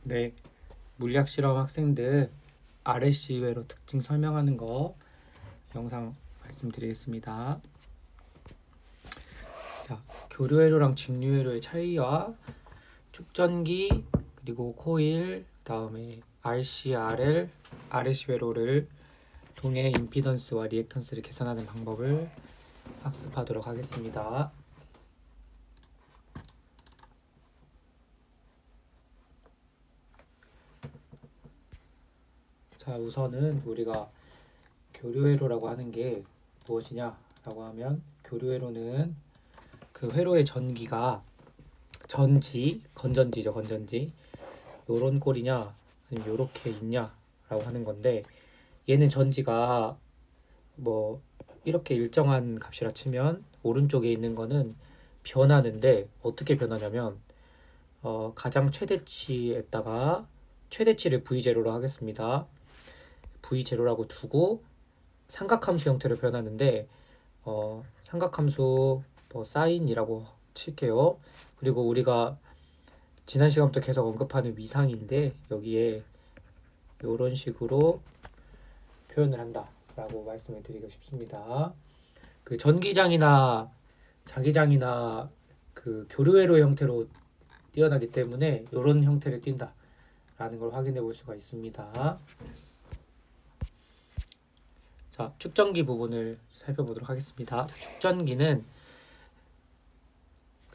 네, 물리학 실험 학생들 RSC 외로 특징 설명하는 거 영상 말씀드리겠습니다. 자, 교류회로랑 직류회로의 차이와 축전기 그리고 코일 그다음에 RC, RL, RSC 회로를 통해 임피던스와 리액턴스를 계산하는 방법을 학습하도록 하겠습니다. 자, 우선은 우리가 교류회로라고 하는 게 무엇이냐라고 하면 교류회로는 그 회로의 전기가 건전지죠, 건전지. 요런 꼴이냐, 아니면 요렇게 있냐라고 하는 건데, 얘는 전지가 뭐 이렇게 일정한 값이라 치면 오른쪽에 있는 거는 변하는데 어떻게 변하냐면 가장 최대치에다가 최대치를 V0로 하겠습니다. V0라고 두고 삼각함수 형태로 변하는데 삼각함수 뭐 사인이라고 칠게요. 그리고 우리가 지난 시간부터 계속 언급하는 위상인데 여기에 이런 식으로 표현을 한다라고 말씀을 드리고 싶습니다. 그 전기장이나 자기장이나 그 교류회로 형태로 띄어나기 때문에 이런 형태를 띈다라는 걸 확인해 볼 수가 있습니다. 자, 축전기 부분을 살펴보도록 하겠습니다. 축전기는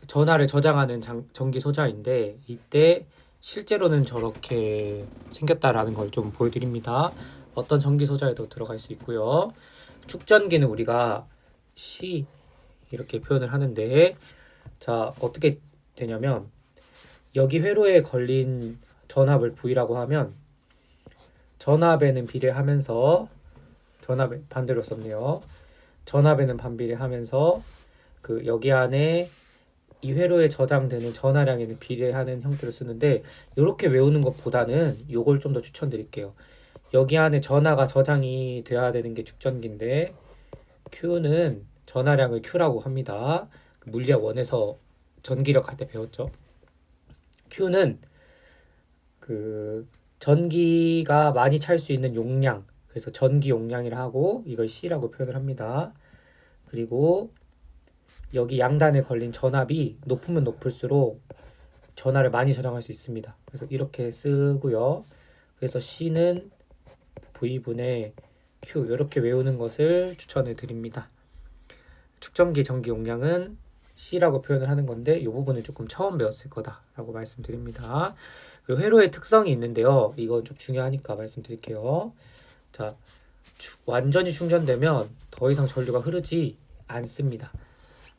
전하를 저장하는 전기 소자인데 이때 실제로는 저렇게 생겼다라는 걸 좀 보여드립니다. 어떤 전기 소자에도 들어갈 수 있고요. 축전기는 우리가 C 이렇게 표현을 하는데 자, 어떻게 되냐면 여기 회로에 걸린 전압을 V라고 하면 전압에는 비례하면서 전압에 반대로 썼네요. 전압에는 반비례하면서 그 여기 안에 이 회로에 저장되는 전하량에는 비례하는 형태로 쓰는데 이렇게 외우는 것보다는 이걸 좀 더 추천드릴게요. 여기 안에 전하가 저장이 돼야 되는 게 축전기인데 Q는 전하량을 Q라고 합니다. 물리학 1에서 전기력 할 때 배웠죠. Q는 그 전기가 많이 찰 수 있는 용량, 그래서 전기 용량이라 하고 이걸 C라고 표현을 합니다. 그리고 여기 양단에 걸린 전압이 높으면 높을수록 전하를 많이 저장할 수 있습니다. 그래서 이렇게 쓰고요. 그래서 C는 V분의 Q 이렇게 외우는 것을 추천을 드립니다. 축전기 전기 용량은 C라고 표현을 하는 건데 이 부분을 조금 처음 배웠을 거다라고 말씀드립니다. 그리고 회로의 특성이 있는데요. 이건 좀 중요하니까 말씀드릴게요. 자, 완전히 충전되면 더 이상 전류가 흐르지 않습니다.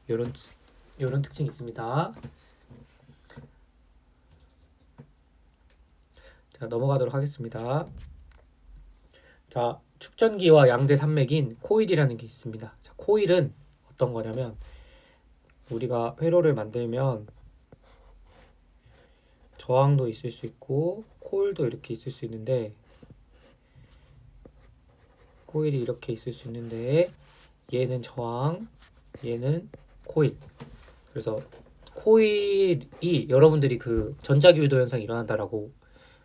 요런 특징이 있습니다. 자, 넘어가도록 하겠습니다. 자, 축전기와 양대 산맥인 코일이라는 게 있습니다. 자, 코일은 어떤 거냐면 우리가 회로를 만들면 저항도 있을 수 있고 코일도 이렇게 있을 수 있는데 코일이 이렇게 있을 수 있는데 얘는 저항, 얘는 코일. 그래서 코일이 여러분들이 그 전자기유도 현상이 일어난다라고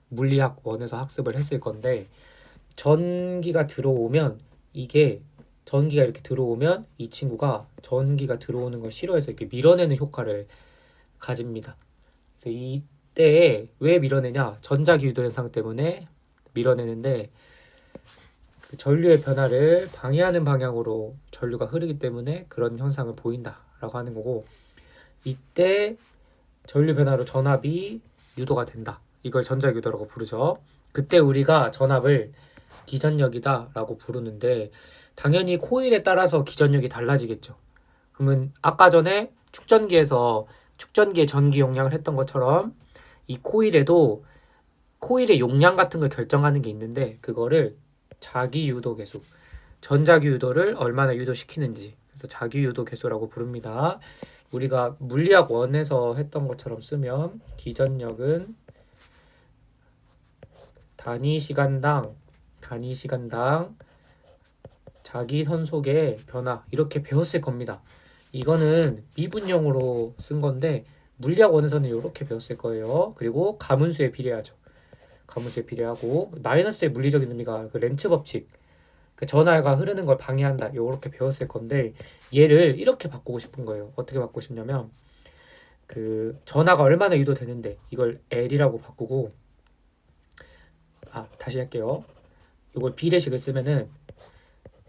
물리학 1에서 학습을 했을 건데 전기가 들어오면 이게 전기가 이렇게 들어오면 이 친구가 전기가 들어오는 걸 싫어해서 이렇게 밀어내는 효과를 가집니다. 그래서 이때에 왜 밀어내냐? 전자기유도 현상 때문에 밀어내는데 그 전류의 변화를 방해하는 방향으로 전류가 흐르기 때문에 그런 현상을 보인다라고 하는 거고 이때 전류 변화로 전압이 유도가 된다. 이걸 전자유도라고 부르죠. 그때 우리가 전압을 기전력이다라고 부르는데 당연히 코일에 따라서 기전력이 달라지겠죠. 그러면 아까 전에 축전기의 전기 용량을 했던 것처럼 이 코일에도 코일의 용량 같은 걸 결정하는 게 있는데 그거를 자기유도 계수, 전자기유도를 얼마나 유도시키는지 그래서 자기유도 계수라고 부릅니다. 우리가 물리학 1에서 했던 것처럼 쓰면 기전력은 단위 시간당 자기 선속의 변화 이렇게 배웠을 겁니다. 이거는 미분형으로 쓴 건데 물리학 1에서는 이렇게 배웠을 거예요. 그리고 가문수에 비례하죠. 가무수에 비례하고 마이너스의 물리적인 의미가 그 렌츠 법칙, 그 전하가 흐르는 걸 방해한다. 요렇게 배웠을 건데 얘를 이렇게 바꾸고 싶은 거예요. 어떻게 바꾸고 싶냐면 그 전하가 얼마나 유도되는데 이걸 L이라고 바꾸고 다시 할게요. 이걸 비례식을 쓰면은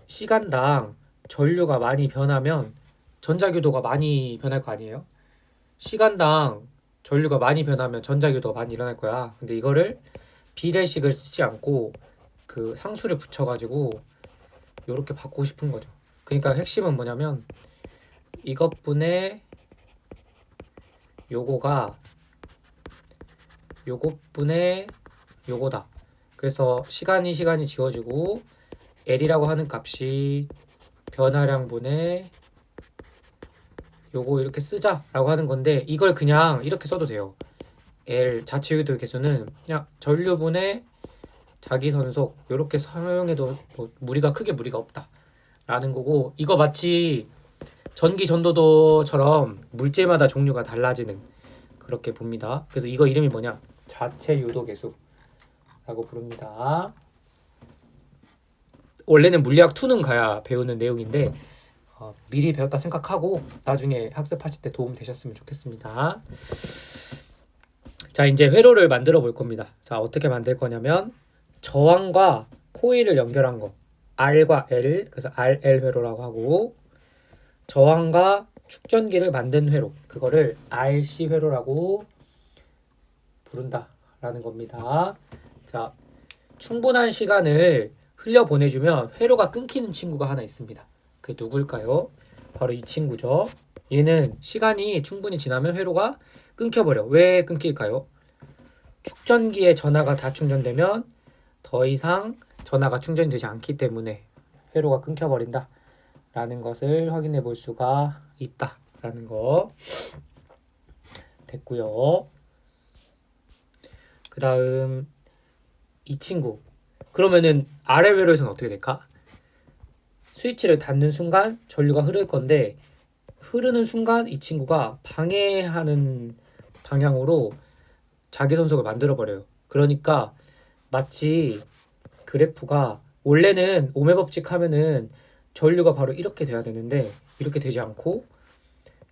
시간당 전류가 많이 변하면 전자규도가 많이 변할 거 아니에요? 시간당 전류가 많이 변하면 전자규도가 많이 일어날 거야. 근데 이거를 비례식을 쓰지 않고 그 상수를 붙여가지고 이렇게 바꾸고 싶은 거죠. 그러니까 핵심은 뭐냐면 이것분의 요거가 요것분의 요거다. 그래서 시간이 지워지고 L이라고 하는 값이 변화량분의 요거 이렇게 쓰자라고 하는 건데 이걸 그냥 이렇게 써도 돼요. L 자체유도의 개수는 그냥 전류분의 자기선속 이렇게 사용해도 뭐 무리가 없다 라는 거고, 이거 마치 전기 전도도처럼 물질마다 종류가 달라지는 그렇게 봅니다. 그래서 이거 이름이 뭐냐, 자체 유도 개수라고 부릅니다. 원래는 물리학 2는 가야 배우는 내용인데 미리 배웠다 생각하고 나중에 학습하실 때 도움 되셨으면 좋겠습니다. 자, 이제 회로를 만들어 볼 겁니다. 자, 어떻게 만들 거냐면 저항과 코일을 연결한 거 R과 L, 그래서 RL 회로라고 하고, 저항과 축전기를 만든 회로, 그거를 RC 회로라고 부른다 라는 겁니다. 자, 충분한 시간을 흘려보내주면 회로가 끊기는 친구가 하나 있습니다. 그게 누굴까요? 바로 이 친구죠. 얘는 시간이 충분히 지나면 회로가 끊겨버려. 왜 끊길까요? 축전기에 전하가 다 충전되면 더 이상 전하가 충전이 되지 않기 때문에 회로가 끊겨버린다 라는 것을 확인해 볼 수가 있다 라는 거 됐고요. 그 다음 이 친구, 그러면은 아래 회로에서는 어떻게 될까? 스위치를 닫는 순간 전류가 흐를 건데 흐르는 순간 이 친구가 방해하는 방향으로 자기선속을 만들어 버려요. 그러니까 마치 그래프가 원래는 오메 법칙 하면은 전류가 바로 이렇게 돼야 되는데 이렇게 되지 않고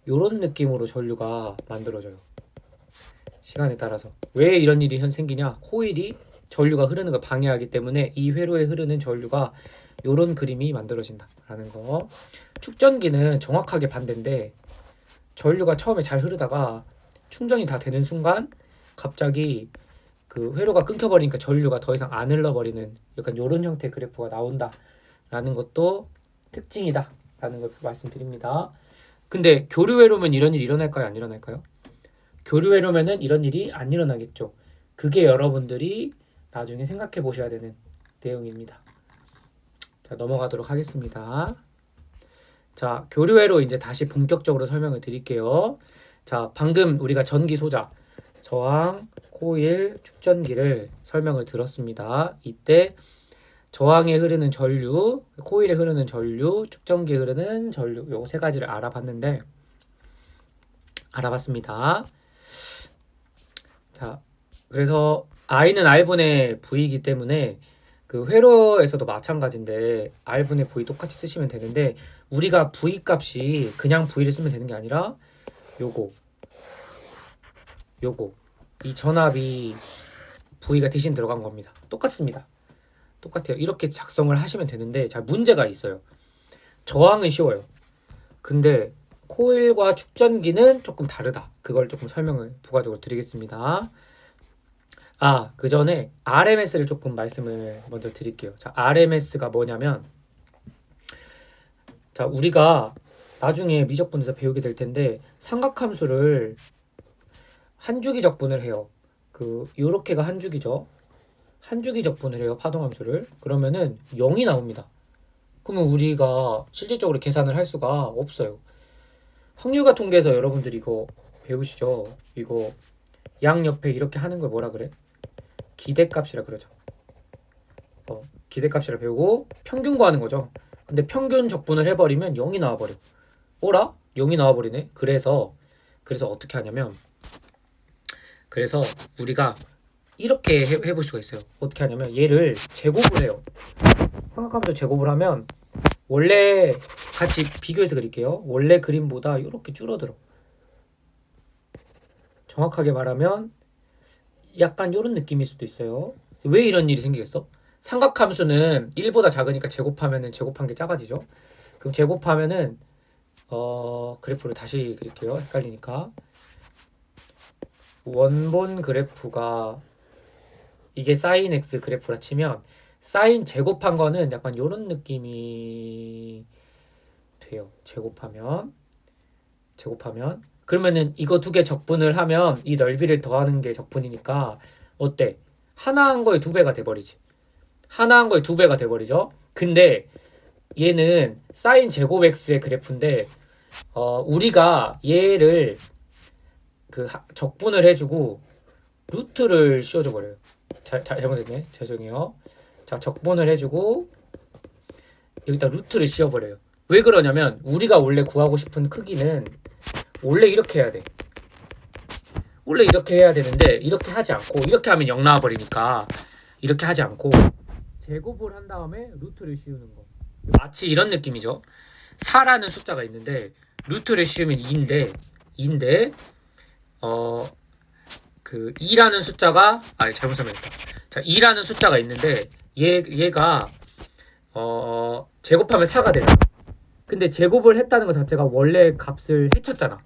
이런 느낌으로 전류가 만들어져요. 시간에 따라서. 왜 이런 일이 생기냐? 코일이 전류가 흐르는 걸 방해하기 때문에 이 회로에 흐르는 전류가 이런 그림이 만들어진다 라는 거. 축전기는 정확하게 반대인데 전류가 처음에 잘 흐르다가 충전이 다 되는 순간 갑자기 그 회로가 끊겨버리니까 전류가 더 이상 안 흘러버리는 약간 이런 형태의 그래프가 나온다 라는 것도 특징이다 라는 걸 말씀드립니다. 근데 교류 회로면 이런 일이 일어날까요? 안 일어날까요? 교류 회로면은 이런 일이 안 일어나겠죠. 그게 여러분들이 나중에 생각해 보셔야 되는 내용입니다. 자, 넘어가도록 하겠습니다. 자, 교류 회로 이제 다시 본격적으로 설명을 드릴게요. 자, 방금 우리가 전기 소자, 저항, 코일, 축전기를 설명을 들었습니다. 이때 저항에 흐르는 전류, 코일에 흐르는 전류, 축전기에 흐르는 전류, 요 세 가지를 알아봤습니다. 자, 그래서 I는 R분의 V이기 때문에 그 회로에서도 마찬가지인데 R분의 V 똑같이 쓰시면 되는데 우리가 V 값이 그냥 V를 쓰면 되는 게 아니라 요거 이 전압이 V가 대신 들어간 겁니다. 똑같습니다. 똑같아요. 이렇게 작성을 하시면 되는데 자, 문제가 있어요. 저항은 쉬워요. 근데 코일과 축전기는 조금 다르다. 그걸 조금 설명을 부가적으로 드리겠습니다. 그 전에 RMS를 조금 말씀을 먼저 드릴게요. 자, RMS가 뭐냐면 자, 우리가 나중에 미적분에서 배우게 될 텐데 삼각함수를 한 주기 적분을 해요. 요렇게가 한 주기죠. 한 주기 적분을 해요. 파동함수를. 그러면은 0이 나옵니다. 그러면 우리가 실질적으로 계산을 할 수가 없어요. 확률과 통계에서 여러분들이 이거 배우시죠? 이거 양 옆에 이렇게 하는 걸 뭐라 그래? 기대값이라 그러죠. 기대값이라 배우고 평균 구하는 거죠. 근데 평균 적분을 해버리면 0이 나와버려. 어라? 0이 나와버리네. 그래서 어떻게 하냐면 그래서 우리가 이렇게 해볼 수가 있어요. 어떻게 하냐면 얘를 제곱을 해요. 삼각함수 제곱을 하면 원래 같이 비교해서 그릴게요. 원래 그림보다 이렇게 줄어들어. 정확하게 말하면 약간 이런 느낌일 수도 있어요. 왜 이런 일이 생기겠어? 삼각함수는 1보다 작으니까 제곱하면은 제곱한 게 작아지죠. 그럼 제곱하면은 그래프를 다시 그릴게요. 헷갈리니까. 원본 그래프가 이게 사인 x 그래프라 치면 사인 제곱한 거는 약간 이런 느낌이 돼요. 제곱하면 그러면은 이거 두 개 적분을 하면 이 넓이를 더하는 게 적분이니까 어때? 하나 한 거에 두 배가 돼버리지. 하나 한 거에 두 배가 돼버리죠. 근데 얘는 사인 제곱 x의 그래프인데 우리가 얘를 적분을 해주고 루트를 씌워줘 버려요. 잘못했네. 죄송해요. 자, 적분을 해주고 여기다 루트를 씌워버려요. 왜 그러냐면 우리가 원래 구하고 싶은 크기는 원래 이렇게 해야 돼. 원래 이렇게 해야 되는데 이렇게 하지 않고 이렇게 하면 0 나와버리니까 이렇게 하지 않고 제곱을 한 다음에 루트를 씌우는 거. 마치 이런 느낌이죠. 4라는 숫자가 있는데 루트를 씌우면 2인데 그 2라는 숫자가 잘못 설명했다. 자, 2라는 숫자가 있는데 얘가 제곱하면 4가 되잖아. 근데 제곱을 했다는 것 자체가 원래 값을 해쳤잖아.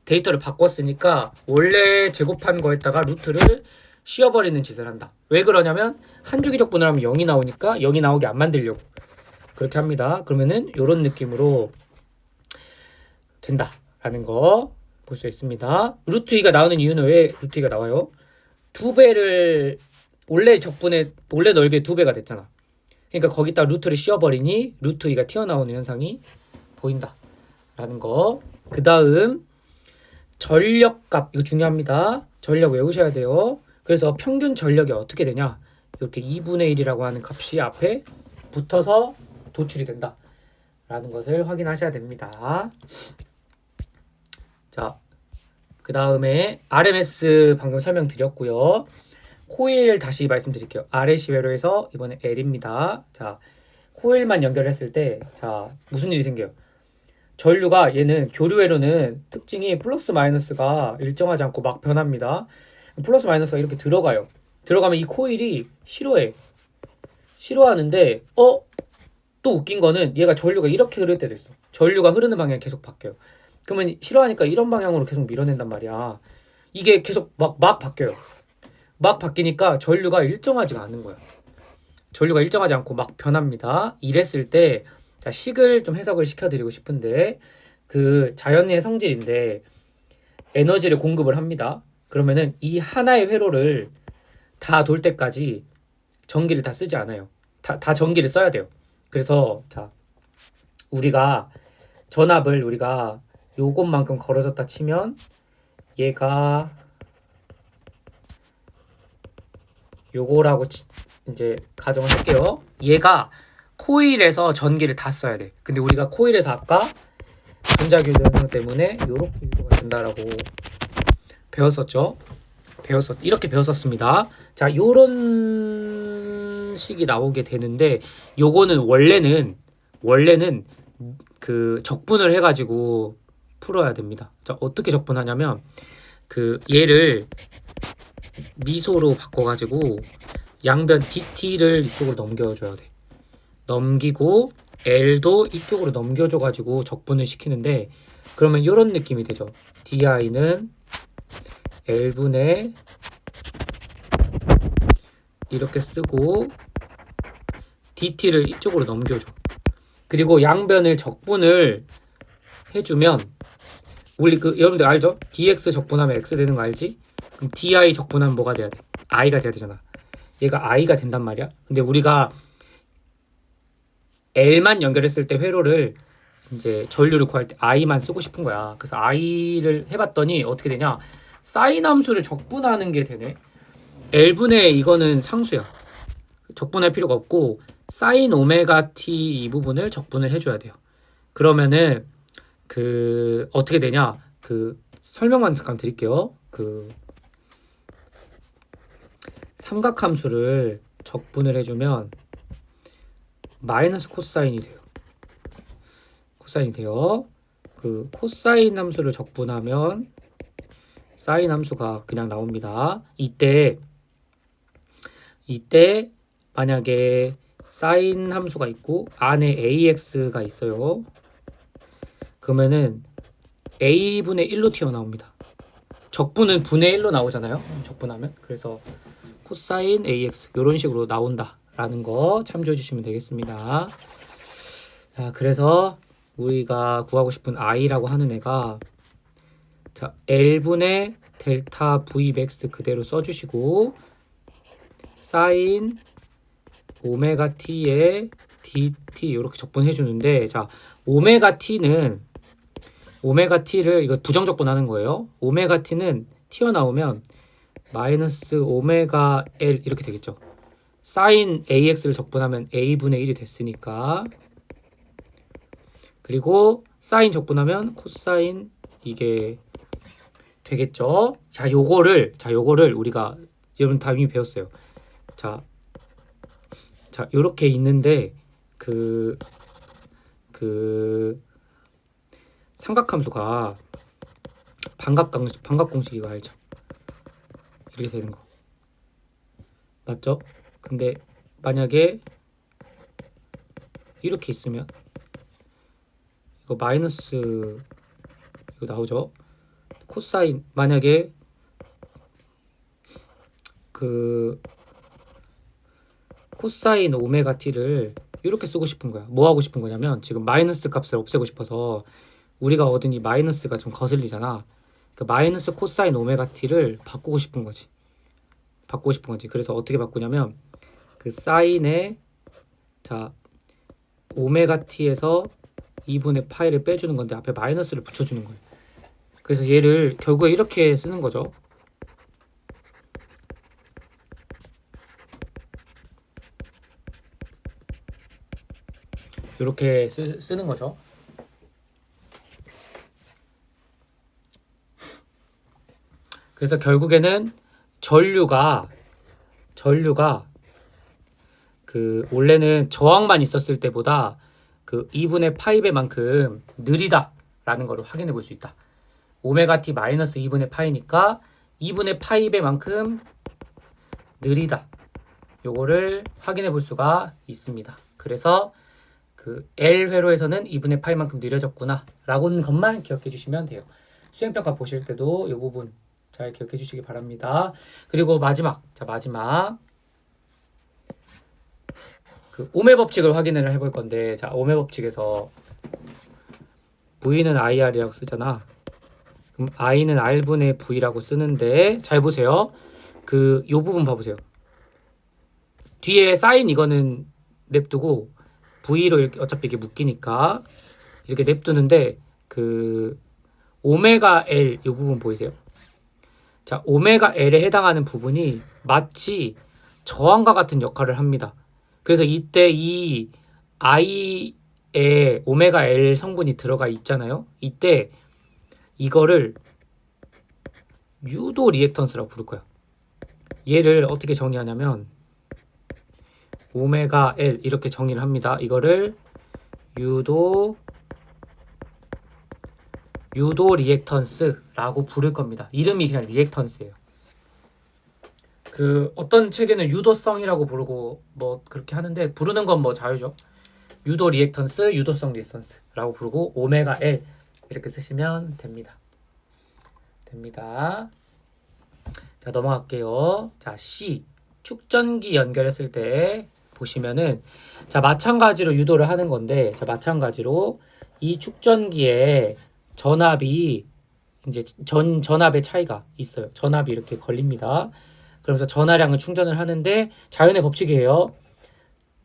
데이터를 바꿨으니까 원래 제곱한 거에다가 루트를 씌워버리는 짓을 한다. 왜 그러냐면 한 주기 적분을 하면 0이 나오니까 0이 나오게 안 만들려고 그렇게 합니다. 그러면은 이런 느낌으로 된다라는 거 볼 수 있습니다. 루트 2가 나오는 이유는 왜 루트 2가 나와요? 두 배를 원래 넓이의 두 배가 됐잖아. 그러니까 거기다 루트를 씌워버리니 루트 2가 튀어나오는 현상이 보인다라는 거. 그 다음 전력값 이거 중요합니다. 전력 외우셔야 돼요. 그래서 평균 전력이 어떻게 되냐? 이렇게 2분의 1이라고 하는 값이 앞에 붙어서 도출이 된다 라는 것을 확인하셔야 됩니다. 자, 그 다음에 RMS 방금 설명드렸고요. 코일 다시 말씀드릴게요. RLC 회로에서 이번에 L입니다. 자, 코일만 연결했을 때 자 무슨 일이 생겨요? 전류가 얘는 교류 회로는 특징이 플러스 마이너스가 일정하지 않고 막 변합니다. 플러스 마이너스가 이렇게 들어가요. 들어가면 이 코일이 싫어하는데 또 웃긴 거는 얘가 전류가 이렇게 흐를 때도 있어. 전류가 흐르는 방향이 계속 바뀌어요. 그러면 싫어하니까 이런 방향으로 계속 밀어낸단 말이야. 이게 계속 막 바뀌어요. 막 바뀌니까 전류가 일정하지가 않은 거야. 전류가 일정하지 않고 막 변합니다. 이랬을 때 자, 식을 좀 해석을 시켜드리고 싶은데 그 자연의 성질인데 에너지를 공급을 합니다. 그러면은 이 하나의 회로를 다 돌 때까지 전기를 다 쓰지 않아요. 다 전기를 써야 돼요. 그래서 자 우리가 전압을 우리가 요것만큼 걸어졌다 치면 얘가 요거라고 이제 가정을 할게요. 얘가 코일에서 전기를 다 써야 돼. 근데 우리가 코일에서 아까 전자교류 현상 때문에 요렇게 유도가 된다라고 배웠었죠. 이렇게 배웠었습니다. 자, 요런 식이 나오게 되는데 요거는 원래는 그 적분을 해가지고 풀어야 됩니다. 자, 어떻게 적분하냐면 그 얘를 미소로 바꿔가지고 양변 DT를 이쪽으로 넘겨줘야 돼. 넘기고 L도 이쪽으로 넘겨줘가지고 적분을 시키는데 그러면 이런 느낌이 되죠. DI는 L분의 이렇게 쓰고 DT를 이쪽으로 넘겨줘. 그리고 양변을 적분을 해주면 우리 여러분들 알죠? DX 적분하면 X 되는 거 알지? 그럼 DI 적분하면 뭐가 돼야 돼? I가 돼야 되잖아. 얘가 I가 된단 말이야. 근데 우리가 L만 연결했을 때 회로를 이제 전류를 구할 때 I만 쓰고 싶은 거야. 그래서 I를 해봤더니 어떻게 되냐? 사인 함수를 적분하는 게 되네. L분의 이거는 상수야. 적분할 필요가 없고 사인 오메가 T 이 부분을 적분을 해줘야 돼요. 그러면은 그 어떻게 되냐? 그 설명만 잠깐 드릴게요. 그 삼각함수를 적분을 해주면 마이너스 코사인이 돼요. 코사인이 돼요. 그 코사인 함수를 적분하면 사인 함수가 그냥 나옵니다. 이때 만약에 사인 함수가 있고 안에 AX가 있어요. 그러면은 A분의 1로 튀어나옵니다. 적분은 분의 1로 나오잖아요. 적분하면. 그래서 코사인 AX 이런 식으로 나온다라는 거 참조해 주시면 되겠습니다. 자, 그래서 우리가 구하고 싶은 I라고 하는 애가 자, L분의 델타 V 맥스 그대로 써주시고 사인 오메가 t의 dt 이렇게 적분해 주는데 자 오메가 t를 이거 부정적분하는 거예요. 오메가 t는 튀어나오면 마이너스 오메가 L 이렇게 되겠죠. 사인 AX를 적분하면 A분의 1이 됐으니까 그리고 사인 적분하면 코사인 이게 되겠죠. 자 요거를 우리가 여러분 다 이미 배웠어요. 자 요렇게 있는데 그 삼각함수가 반각공식 이거 알죠? 이렇게 되는 거 맞죠? 근데 만약에 이렇게 있으면 이거 마이너스 이거 나오죠? 코사인 만약에 그 코사인 오메가 t를 이렇게 쓰고 싶은 거야. 뭐 하고 싶은 거냐면 지금 마이너스 값을 없애고 싶어서 우리가 얻은 이 마이너스가 좀 거슬리잖아. 그 마이너스 코사인 오메가 t를 바꾸고 싶은 거지. 그래서 어떻게 바꾸냐면 그 사인에 자 오메가 t에서 2분의 파이를 빼주는 건데 앞에 마이너스를 붙여주는 거예요. 그래서 얘를 결국에 이렇게 쓰는 거죠. 이렇게 쓰는 거죠. 그래서 결국에는 전류가 그 원래는 저항만 있었을 때보다 그 2분의 파이배만큼 느리다라는 걸 확인해 볼 수 있다. 오메가 t 마이너스 2분의 파이니까 2분의 파이배만큼 느리다. 요거를 확인해 볼 수가 있습니다. 그래서 그 L 회로에서는 2분의 파이만큼 느려졌구나 라고는 것만 기억해 주시면 돼요. 수행평가 보실 때도 이 부분 잘 기억해 주시기 바랍니다. 그리고 마지막 그 오메 법칙을 확인을 해볼 건데 자 오메 법칙에서 V는 IR이라고 쓰잖아. 그럼 I는 R분의 V라고 쓰는데 잘 보세요. 그 요 부분 봐보세요. 뒤에 사인 이거는 냅두고 V로 이렇게 어차피 이게 묶이니까 이렇게 냅두는데 그 오메가 L 이 부분 보이세요? 자 오메가 L에 해당하는 부분이 마치 저항과 같은 역할을 합니다. 그래서 이때 이 I에 오메가 L 성분이 들어가 있잖아요. 이때 이거를 유도 리액턴스라고 부를 거야. 얘를 어떻게 정의하냐면 오메가 L 이렇게 정의를 합니다. 이거를 유도 리액턴스라고 부를 겁니다. 이름이 그냥 리액턴스예요. 그 어떤 책에는 유도성이라고 부르고 뭐 그렇게 하는데 부르는 건 뭐 자유죠. 유도 리액턴스, 유도성 리액턴스라고 부르고 오메가 L 이렇게 쓰시면 됩니다. 자 넘어갈게요. 자 C 축전기 연결했을 때 보시면은 자 마찬가지로 유도를 하는 건데 자 마찬가지로 이 축전기에 전압이 이제 전압의 차이가 있어요. 전압이 이렇게 걸립니다. 그러면서 전하량을 충전을 하는데 자연의 법칙이에요.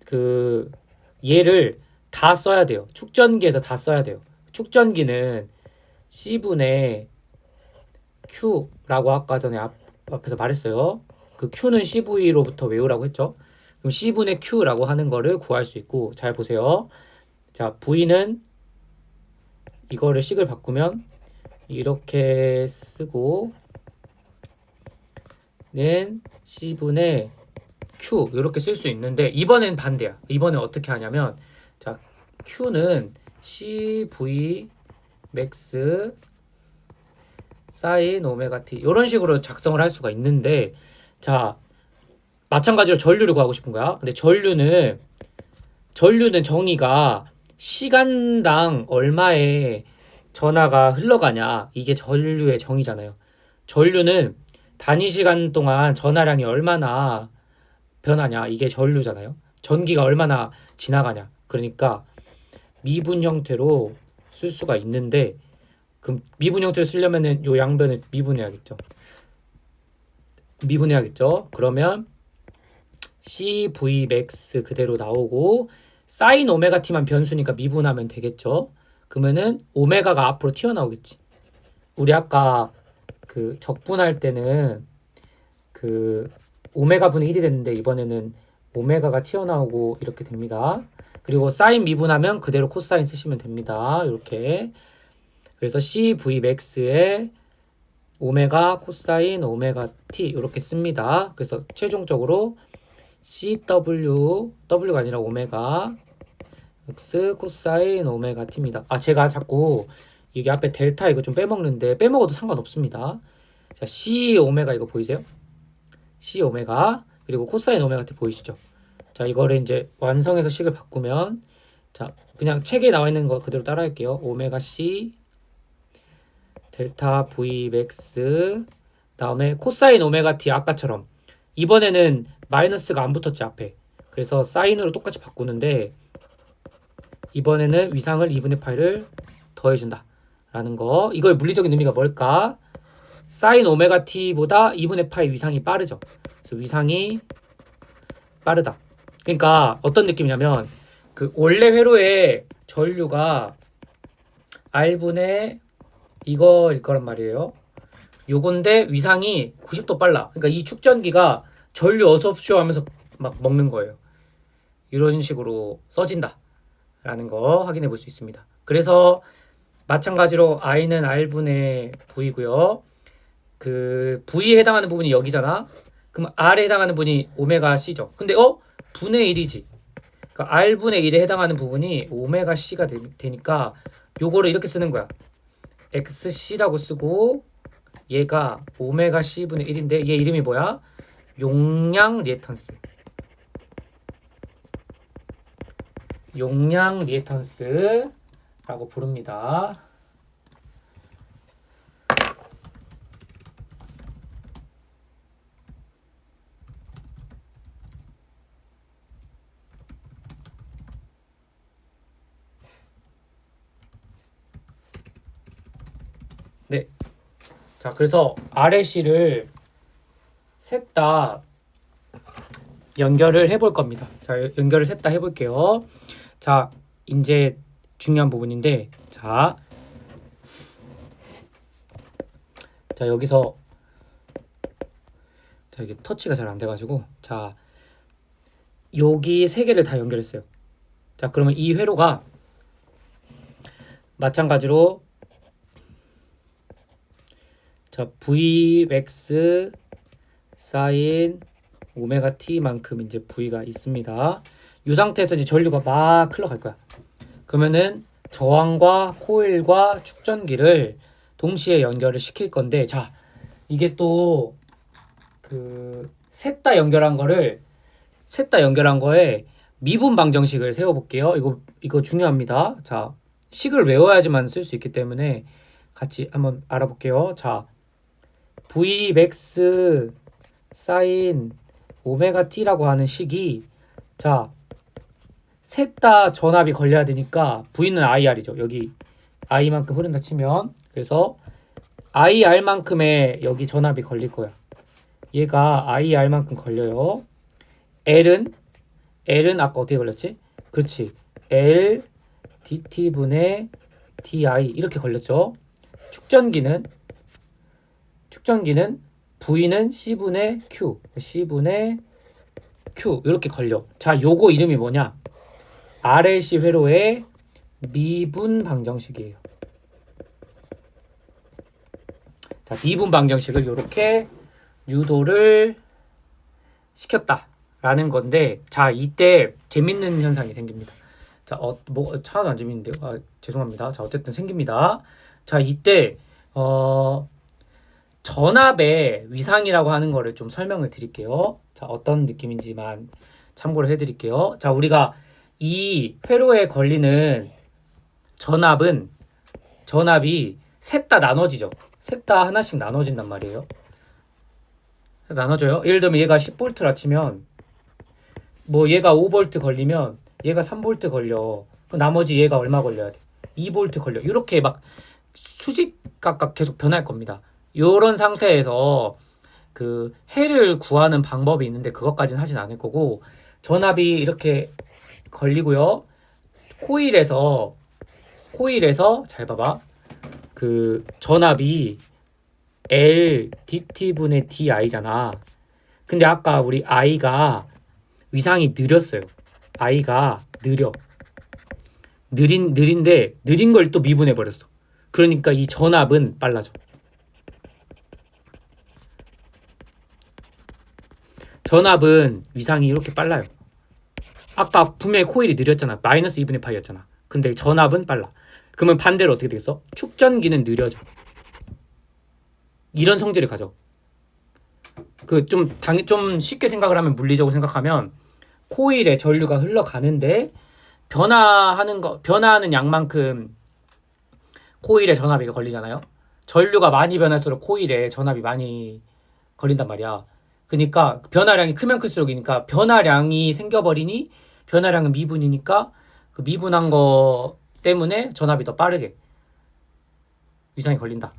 그 얘를 다 써야 돼요. 축전기에서 다 써야 돼요. 축전기는 C분의 Q라고 아까 전에 앞에서 말했어요. 그 Q는 CV로부터 외우라고 했죠. 그럼 C분의 Q라고 하는 거를 구할 수 있고 잘 보세요. 자 V는 이거를 식을 바꾸면 이렇게 쓰고 는 C분의 Q 이렇게 쓸 수 있는데 이번엔 반대야. 이번엔 어떻게 하냐면 자 Q는 CV 맥스 사인 오메가 t 이런 식으로 작성을 할 수가 있는데 자 마찬가지로 전류를 구하고 싶은 거야. 근데 전류는 정의가 시간당 얼마의 전하가 흘러가냐 이게 전류의 정의잖아요. 전류는 단위 시간 동안 전하량이 얼마나 변하냐 이게 전류잖아요. 전기가 얼마나 지나가냐. 그러니까 미분 형태로 쓸 수가 있는데 그럼 미분 형태로 쓰려면은 요 양변을 미분해야겠죠. 그러면 CV max 그대로 나오고 사인 오메가 t만 변수니까 미분하면 되겠죠. 그러면은 오메가가 앞으로 튀어나오겠지. 우리 아까 그 적분할 때는 그 오메가 분의 1이 됐는데 이번에는 오메가가 튀어나오고 이렇게 됩니다. 그리고 사인 미분하면 그대로 코사인 쓰시면 됩니다. 이렇게. 그래서 CV max에 오메가 코사인 오메가 t 이렇게 씁니다. 그래서 최종적으로 W가 아니라 오메가 x 코사인 오메가 t입니다. 제가 자꾸 이게 앞에 델타 이거 좀 빼먹는데 빼먹어도 상관없습니다. 자, C 오메가 이거 보이세요? C 오메가 그리고 코사인 오메가 t 보이시죠? 자, 이거를 이제 완성해서 식을 바꾸면 자, 그냥 책에 나와 있는 거 그대로 따라할게요. 오메가 C 델타 V 맥스 다음에 코사인 오메가 t 아까처럼 이번에는 마이너스가 안 붙었지 앞에. 그래서 사인으로 똑같이 바꾸는데 이번에는 위상을 2분의 파이를 더해준다 라는 거. 이거의 물리적인 의미가 뭘까? 사인 오메가 t보다 2분의 파이 위상이 빠르죠. 그래서 위상이 빠르다. 그러니까 어떤 느낌이냐면 그 원래 회로의 전류가 R분의 이거일 거란 말이에요. 요건데 위상이 90도 빨라. 그러니까 이 축전기가 전류 어서옵쇼 하면서 막 먹는 거예요. 이런 식으로 써진다 라는 거 확인해 볼 수 있습니다. 그래서 마찬가지로 I는 R분의 V고요. 그 V에 해당하는 부분이 여기잖아. 그럼 R에 해당하는 부분이 오메가 C죠. 근데 분의 1이지. 그러니까 R분의 1에 해당하는 부분이 오메가 C가 되니까 요거를 이렇게 쓰는 거야. XC라고 쓰고 얘가 오메가 C분의 1인데 얘 이름이 뭐야? 용량 리액턴스. 용량 리액턴스라고 부릅니다. 네. 자, 그래서 RLC를 셋 다 연결을 해볼 겁니다. 자, 연결을 셋 다 해볼게요. 자, 이제 중요한 부분인데, 자, 여기서, 자, 이게 터치가 잘 안 돼가지고, 자, 여기 세 개를 다 연결했어요. 자, 그러면 이 회로가 마찬가지로, 자, Vmax 사인 오메가 t만큼 이제 V가 있습니다. 이 상태에서 이제 전류가 막 흘러갈 거야. 그러면은 저항과 코일과 축전기를 동시에 연결을 시킬 건데, 자, 이게 또 그 셋 다 연결한 거에 미분 방정식을 세워볼게요. 이거 중요합니다. 자, 식을 외워야지만 쓸 수 있기 때문에 같이 한번 알아볼게요. 자, Vmax 사인 오메가 t라고 하는 식이 자, 셋 다 전압이 걸려야 되니까 V는 IR이죠. 여기 I만큼 흐른다 치면 그래서 IR만큼의 여기 전압이 걸릴 거야. 얘가 IR만큼 걸려요. L은 아까 어떻게 걸렸지? 그렇지. L DT분의 DI 이렇게 걸렸죠. 축전기는 V는 C분의 Q 이렇게 걸려. 자, 요거 이름이 뭐냐? RLC 회로의 미분 방정식이에요. 자, 미분 방정식을 이렇게 유도를 시켰다라는 건데, 자, 이때 재밌는 현상이 생깁니다. 자, 뭐 차도 안 재밌는데요? 아, 죄송합니다. 자, 어쨌든 생깁니다. 자, 이때 전압의 위상이라고 하는 거를 좀 설명을 드릴게요. 자, 어떤 느낌인지만 참고를 해드릴게요. 자, 우리가 이 회로에 걸리는 전압이 셋 다 나눠지죠. 셋 다 하나씩 나눠진단 말이에요. 나눠져요. 예를 들면 얘가 10V라 치면 뭐 얘가 5V 걸리면 얘가 3V 걸려. 그럼 나머지 얘가 얼마 걸려야 돼? 2V 걸려. 이렇게 막 수직각각 계속 변할 겁니다. 요런 상태에서 그 해를 구하는 방법이 있는데 그것까지는 하진 않을 거고, 전압이 이렇게 걸리고요. 코일에서 잘 봐봐. 그 전압이 L dt분의 di잖아. 근데 아까 우리 i가 위상이 느렸어요. i가 느린데 느린 걸 또 미분해 버렸어. 그러니까 이 전압은 빨라져. 전압은 위상이 이렇게 빨라요. 아까 분명히 코일이 느렸잖아. 마이너스 2분의 파이였잖아. 근데 전압은 빨라. 그러면 반대로 어떻게 되겠어? 축전기는 느려져. 이런 성질을 가져. 그 좀 쉽게 생각을 하면, 물리적으로 생각하면 코일에 전류가 흘러가는데 변화하는 양만큼 코일에 전압이 걸리잖아요. 전류가 많이 변할수록 코일에 전압이 많이 걸린단 말이야. 그러니까 변화량이 크면 클수록이니까 변화량이 생겨버리니, 변화량은 미분이니까 그 미분한 거 때문에 전압이 더 빠르게 위상이 걸린다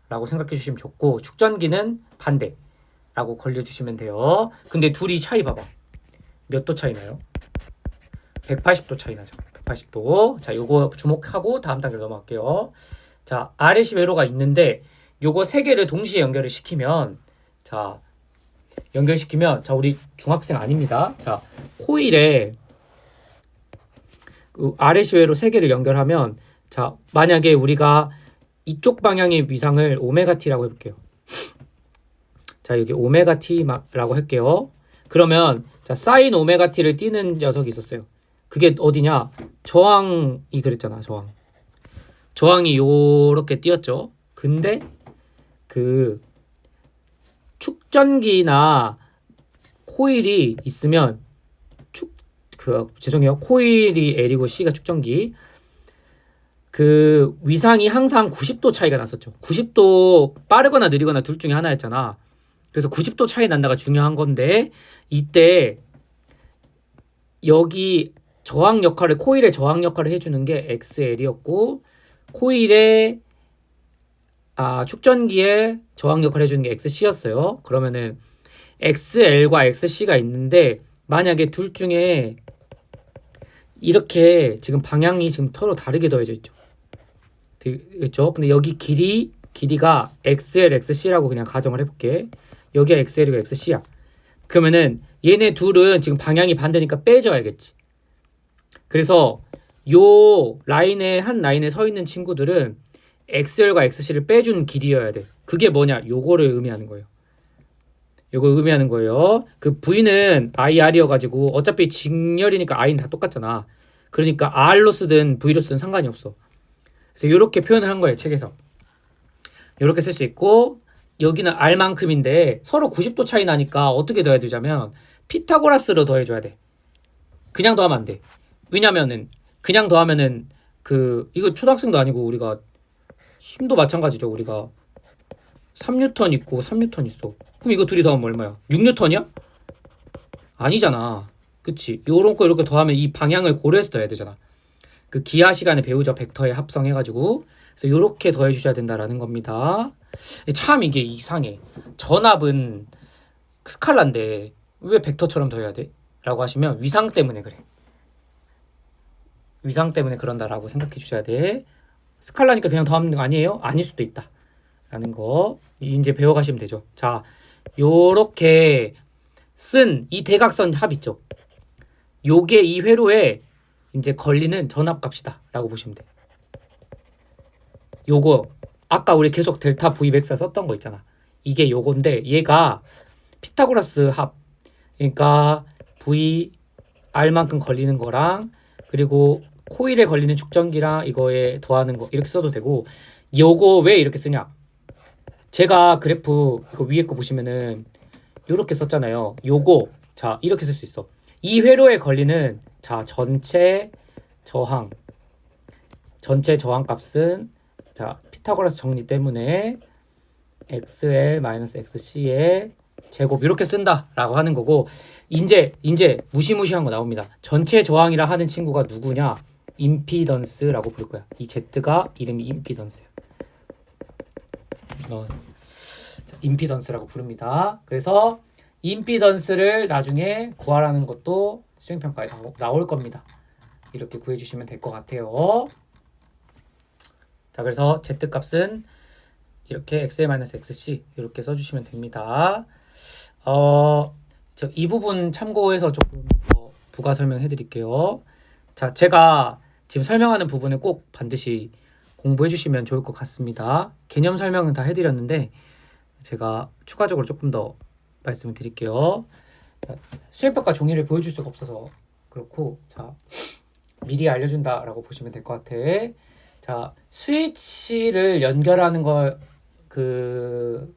라고 생각해 주시면 좋고, 축전기는 반대라고 걸려주시면 돼요. 근데 둘이 차이 봐봐. 몇 도 차이 나요? 180도 차이 나죠. 180도. 자, 요거 주목하고 다음 단계로 넘어갈게요. 자, RC 회로가 있는데 요거 세 개를 동시에 연결시키면, 자, 우리 중학생 아닙니다. 자, 코일에 그 RC 회로 세 개를 연결하면, 자, 만약에 우리가 이쪽 방향의 위상을 오메가 t라고 해볼게요. 자, 여기 오메가 t라고 할게요. 그러면 자, 사인 오메가 t를 띄는 녀석이 있었어요. 그게 어디냐? 저항이 그랬잖아. 저항이 요렇게 띄었죠. 근데 그 축전기나 코일이 있으면 죄송해요. 코일이 L이고 C가 축전기. 그 위상이 항상 90도 차이가 났었죠. 90도 빠르거나 느리거나 둘 중에 하나였잖아. 그래서 90도 차이 난다가 중요한 건데, 이때 여기 코일의 저항 역할을 해주는 게 XL이었고, 축전기의 저항 역할을 해주는 게 XC였어요. 그러면은 XL과 XC가 있는데, 만약에 둘 중에 이렇게 지금 방향이 지금 서로 다르게 더해져 있죠. 그렇죠? 근데 여기 길이가 XL, XC라고 그냥 가정을 해볼게. 여기가 XL이고 XC야. 그러면은 얘네 둘은 지금 방향이 반대니까 빼줘야겠지. 그래서 요 한 라인에 서 있는 친구들은 XL과 XC를 빼준 길이여야 돼. 그게 뭐냐? 요거를 의미하는 거예요. 그 V는 IR이어가지고 어차피 직렬이니까 I는 다 똑같잖아. 그러니까 R로 쓰든 V로 쓰든 상관이 없어. 그래서 이렇게 표현을 한 거예요, 책에서. 이렇게 쓸 수 있고, 여기는 R만큼인데 서로 90도 차이 나니까 어떻게 더해야 되자면 피타고라스로 더해줘야 돼. 그냥 더하면 안 돼. 왜냐면은 그냥 더하면은 이거 초등학생도 아니고 우리가 힘도 마찬가지죠. 우리가 3N 있고 3N 있어. 그럼 이거 둘이 더하면 얼마야? 6N이야? 아니잖아. 그치? 요런 거 이렇게 더하면 이 방향을 고려해서 더해야 되잖아. 그 기하 시간에 배우죠. 벡터에 합성해가지고. 그래서 요렇게 더해주셔야 된다라는 겁니다. 참 이게 이상해. 전압은 스칼라인데 왜 벡터처럼 더해야 돼? 라고 하시면 위상 때문에 그래. 위상 때문에 그런다라고 생각해 주셔야 돼. 스칼라니까 그냥 더하는 거 아니에요? 아닐 수도 있다. 라는 거 이제 배워가시면 되죠. 자, 요렇게 쓴 이 대각선 합 있죠. 요게 이 회로에 이제 걸리는 전압값이다 라고 보시면 돼. 요거 아까 우리 계속 델타 V 백사 썼던 거 있잖아. 이게 요건데 얘가 피타고라스 합, 그러니까 V R만큼 걸리는 거랑 그리고 코일에 걸리는 축전기랑 이거에 더하는 거 이렇게 써도 되고 요거 왜 이렇게 쓰냐? 제가 그래프 이거 위에 거 보시면은 요렇게 썼잖아요. 요거 자 이렇게 쓸 수 있어. 이 회로에 걸리는 자 전체 저항 값은 자 피타고라스 정리 때문에 XL-XC의 제곱 이렇게 쓴다라고 하는 거고 이제 무시무시한 거 나옵니다. 전체 저항이라 하는 친구가 누구냐? 임피던스라고 부를 거야. 이 Z가 이름이 임피던스야. 임피던스라고 부릅니다. 그래서 임피던스를 나중에 구하라는 것도 수행평가에 나올 겁니다. 이렇게 구해주시면 될 것 같아요. 자, 그래서 Z값은 이렇게 XL-XC 이렇게 써주시면 됩니다. 이 부분 참고해서 조금 더 부가 설명해 드릴게요. 자, 제가 지금 설명하는 부분을 꼭 반드시 공부해 주시면 좋을 것 같습니다. 개념 설명은 다 해드렸는데 제가 추가적으로 조금 더 말씀을 드릴게요. 수행평가 종이를 보여줄 수가 없어서 그렇고 자 미리 알려준다라고 보시면 될 것 같아. 자 스위치를 연결하는 거 그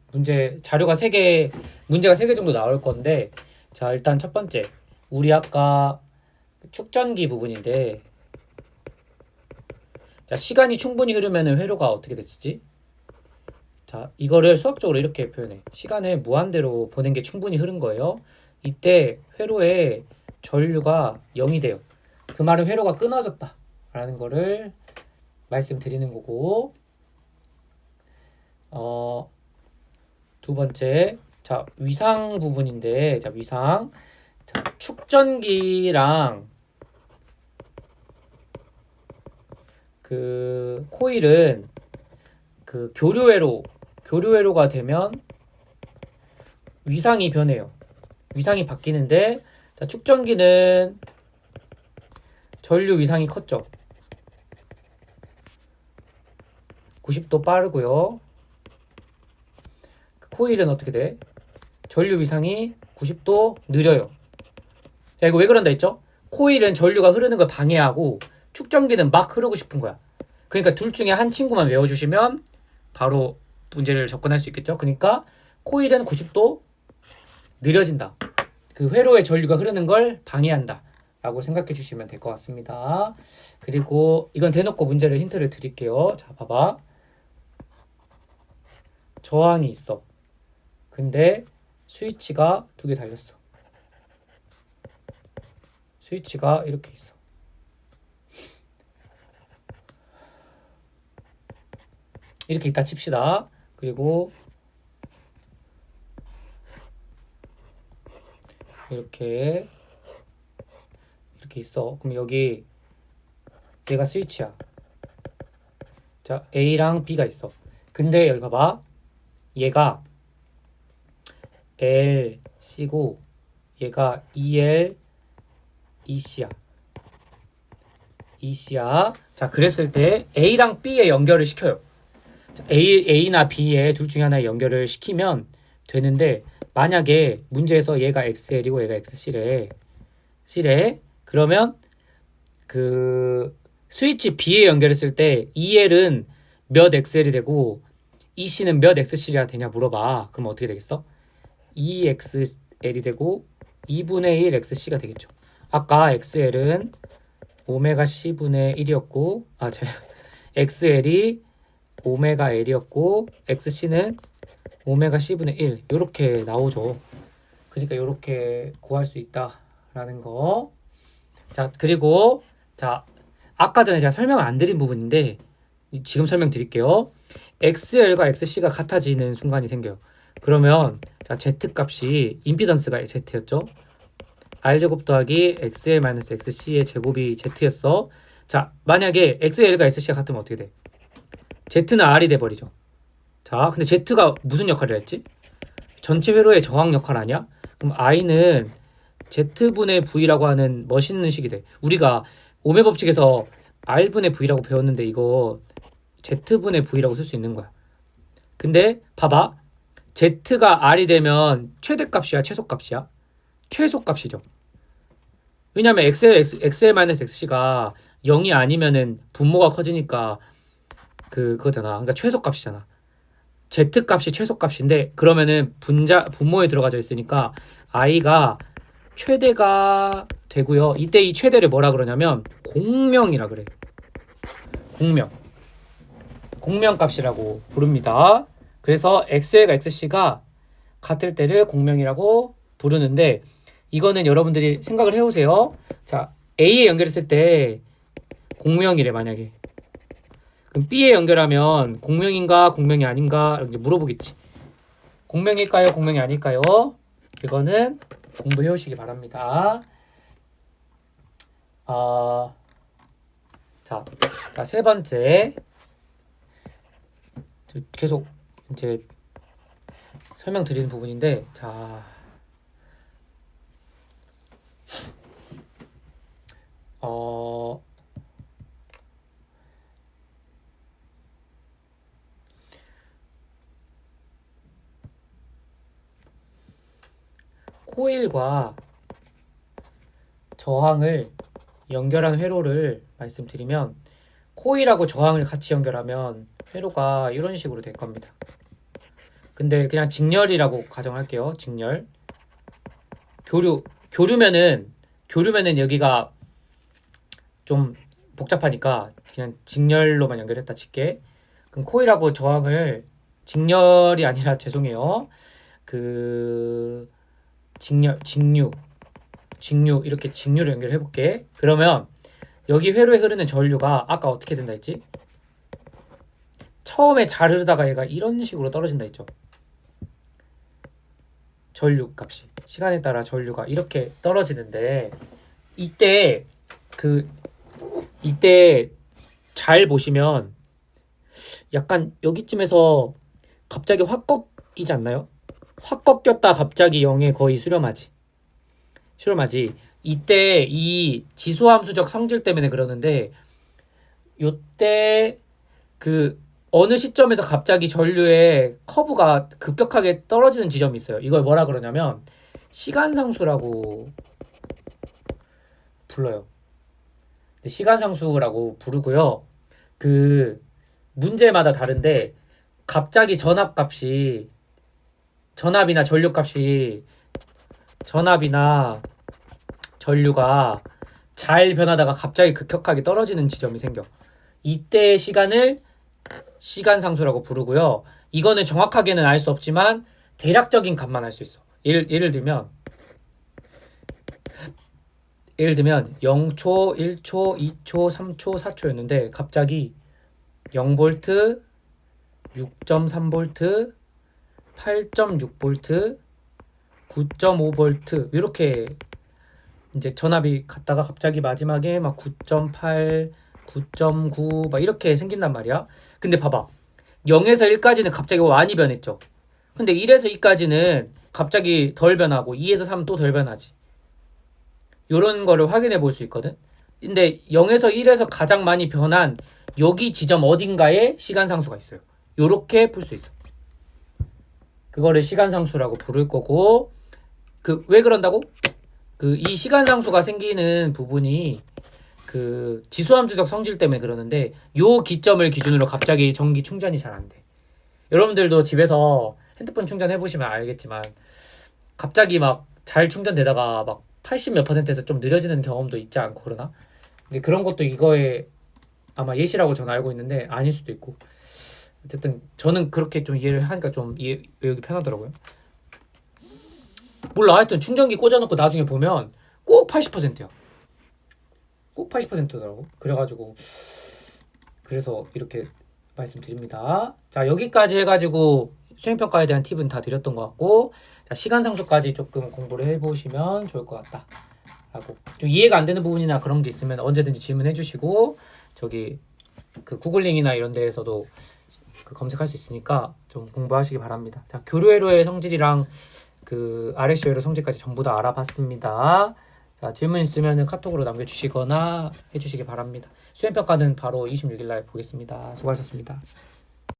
자료가 3개 문제가 3개 정도 나올 건데 자 일단 첫 번째 우리 아까 축전기 부분인데 자 시간이 충분히 흐르면 회로가 어떻게 됐지? 자 이거를 수학적으로 이렇게 표현해. 시간을 무한대로 보낸 게 충분히 흐른 거예요. 이때 회로의 전류가 0이 돼요. 그 말은 회로가 끊어졌다 라는 거를 말씀드리는 거고 두 번째 자 위상 부분인데 자 위상 자 축전기랑 그 코일은 그 교류회로가 되면 위상이 변해요. 위상이 바뀌는데 자, 축전기는 전류 위상이 컸죠. 90도 빠르고요. 코일은 어떻게 돼? 전류 위상이 90도 느려요. 자, 이거 왜 그런다 했죠? 코일은 전류가 흐르는 걸 방해하고 축전기는 막 흐르고 싶은 거야. 그러니까 둘 중에 한 친구만 외워주시면 바로 문제를 접근할 수 있겠죠. 그러니까 코일은 90도 느려진다. 그 회로의 전류가 흐르는 걸 방해한다 라고 생각해 주시면 될 것 같습니다. 그리고 이건 대놓고 문제를 힌트를 드릴게요. 자 봐봐. 저항이 있어. 근데 스위치가 2개 달렸어. 스위치가 이렇게 있어. 이렇게 있다 칩시다. 그리고 이렇게 있어. 그럼 여기 얘가 스위치야. 자 A랑 B가 있어. 근데 여기 봐봐. 얘가 LC고 얘가 EL EC야. 자 그랬을 때 A랑 B에 연결을 시켜요. 자, A나 B에 둘 중에 하나에 연결을 시키면 되는데 만약에 문제에서 얘가 XL이고 얘가 XC래. 그러면 그 스위치 B에 연결했을 때 EL은 몇 XL이 되고 EC는 몇 XC가 되냐 물어봐. 그럼 어떻게 되겠어? EXL이 되고 2분의 1 XC가 되겠죠. 아까 XL은 오메가 C분의 1이었고 XL이 오메가 L이었고 XC는 오메가 C분의 1 이렇게 나오죠. 그러니까 이렇게 구할 수 있다라는 거. 자 그리고 자 아까 전에 제가 설명을 안 드린 부분인데 지금 설명드릴게요. XL과 XC가 같아지는 순간이 생겨요. 그러면 자 Z값이 임피던스가 Z였죠. R제곱 더하기 XL-XC의 제곱이 Z였어. 자 만약에 XL과 XC가 같으면 어떻게 돼? Z는 R이 돼버리죠. 자 근데 Z가 무슨 역할을 했지? 전체 회로의 저항 역할 아니야? 그럼 I는 Z분의 V라고 하는 멋있는 식이 돼. 우리가 오메 법칙에서 R분의 V라고 배웠는데 이거 Z분의 V라고 쓸 수 있는 거야. 근데 봐봐. Z가 R이 되면 최대값이야 최소값이야? 최소값이죠. 왜냐면 XL-XC가 0이 아니면은 분모가 커지니까 그거잖아. 그러니까 최소값이잖아. Z값이 최소값인데 그러면은 분모에 들어가져 있으니까 i가 최대가 되고요. 이때 이 최대를 뭐라 그러냐면 공명이라 그래. 공명값이라고 부릅니다. 그래서 XL과 XC가 같을 때를 공명이라고 부르는데 이거는 여러분들이 생각을 해오세요. 자, A에 연결했을 때 공명이래 만약에. 그럼 B에 연결하면 공명인가 공명이 아닌가 이렇게 물어보겠지. 공명일까요 공명이 아닐까요? 이거는 공부해 오시기 바랍니다. 자, 세 번째 계속 이제 설명드리는 부분인데 자 코일과 저항을 연결한 회로를 말씀드리면 코일하고 저항을 같이 연결하면 회로가 이런 식으로 될 겁니다. 근데 그냥 직렬이라고 가정할게요. 직렬. 교류면은 여기가 좀 복잡하니까 그냥 직렬로만 연결했다 칠게. 그럼 코일하고 저항을 직렬이 아니라 죄송해요. 직류 이렇게 직류로 연결해 볼게. 그러면 여기 회로에 흐르는 전류가 아까 어떻게 된다 했지? 처음에 잘 흐르다가 얘가 이런 식으로 떨어진다 했죠. 전류 값이 시간에 따라 전류가 이렇게 떨어지는데 이때 잘 보시면 약간 여기쯤에서 갑자기 확 꺾이지 않나요? 확 꺾였다 갑자기 0에 거의 수렴하지. 이때 이 지수함수적 성질 때문에 그러는데 요때 어느 시점에서 갑자기 전류의 커브가 급격하게 떨어지는 지점이 있어요. 이걸 뭐라 그러냐면 시간상수라고 불러요. 시간상수라고 부르고요. 문제마다 다른데 갑자기 전압이나 전류가 잘 변하다가 갑자기 급격하게 떨어지는 지점이 생겨. 이때 시간을 시간상수라고 부르고요. 이거는 정확하게는 알 수 없지만 대략적인 값만 알 수 있어. 예를 들면 0초, 1초, 2초, 3초, 4초였는데 갑자기 0V, 6.3V, 8.6V, 9.5V 이렇게 이제 전압이 갔다가 갑자기 마지막에 막 9.8, 9.9 막 이렇게 생긴단 말이야. 근데 봐봐. 0에서 1까지는 갑자기 많이 변했죠. 근데 1에서 2까지는 갑자기 덜 변하고 2에서 3은 또 덜 변하지. 요런 거를 확인해 볼 수 있거든. 근데 0에서 1에서 가장 많이 변한 여기 지점 어딘가에 시간상수가 있어요. 요렇게 풀 수 있어. 그거를 시간상수라고 부를 거고 왜 그런다고? 이 시간상수가 생기는 부분이 지수함수적 성질 때문에 그러는데 요 기점을 기준으로 갑자기 전기 충전이 잘 안 돼. 여러분들도 집에서 핸드폰 충전해 보시면 알겠지만 갑자기 막 잘 충전되다가 막 80 몇 %에서 좀 느려지는 경험도 있지 않고 그러나? 근데 그런 것도 이거에 아마 예시라고 저는 알고 있는데 아닐 수도 있고 어쨌든 저는 그렇게 좀 이해를 하니까 좀 외우기 편하더라고요. 몰라 하여튼 충전기 꽂아놓고 나중에 보면 꼭 80%야. 꼭 80%더라고. 그래가지고 그래서 이렇게 말씀드립니다. 자 여기까지 해가지고 수행평가에 대한 팁은 다 드렸던 것 같고 자 시간상수까지 조금 공부를 해보시면 좋을 것 같다 라고 좀 이해가 안 되는 부분이나 그런 게 있으면 언제든지 질문해 주시고 저기 구글링이나 이런 데에서도 검색할 수 있으니까 좀 공부하시기 바랍니다. 자 교류회로의 성질이랑 RSC 회로 성질까지 전부 다 알아봤습니다. 자 질문 있으면 카톡으로 남겨주시거나 해주시기 바랍니다. 수행평가는 바로 26일 날 보겠습니다. 수고하셨습니다.